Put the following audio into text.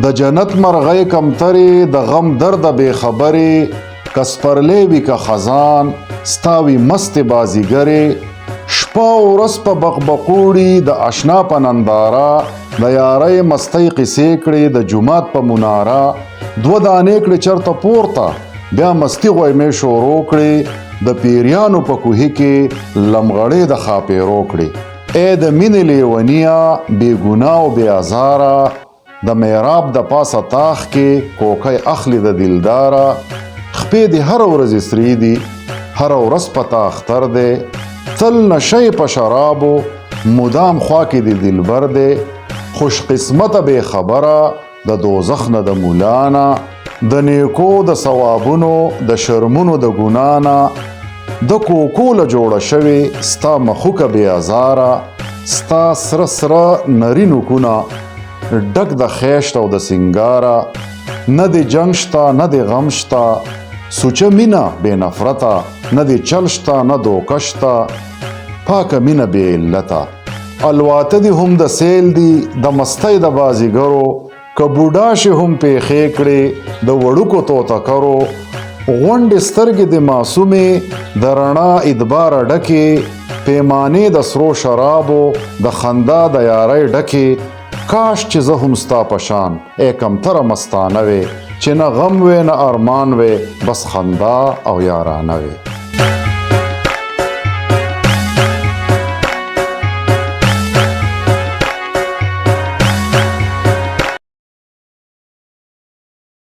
د جنت مرغۍ کمترې د غم درد بې خبرې کسپرلی وي که خزان ستاوي مستې بازیګرې شپه او ورځ په بغبغوړي د اشنا په ننداره د یارۍ مستۍ قیسې کړې د جومات په مناره دوه دانې کړې چرته پورته بیا مستي غویمې شروع کړې د پیریانو په کوهي کې لمغړې د خاپیرو کړې ای د مینې لیونیه بې ګناه او بې ازاره د میراب د پاسه تاخ کې کوکی اخلي د دلداره خپې دې هره ورځ سرې دي هره ورځ په تا اختر دی تل نشی په شرابو مدام خوا کې د دلبر دی خوش قسمته بې خبره د دوزخ نه د مولانا د نیکو د ثوابونو د شرمونو د ګنانا د کوکو له جوړه شوې ستا مخوکه بې ازاره ستا سره سره نري نوکونه ډک د خیشت او د سنګاره نه د جنګ شته نه د غم شته سوچه مینه بې نفرته نه د چل شته نه دوکه شته پاکه مینه بې علته الواته دي هم د سیل دي د مستۍ د بازیګرو که بوډا شي هم پیښې کړې د وړوکو توتکرو غونډې سترګې د معصومې د رڼا ادباره ډکې پیمانې د سرو شرابو د خندا د یارۍ ډکې کاش چې زه هم ستا په شان ای کمتره مستانه وې چې نه غم وې نه ارمان وې بس خندا او یارانه وې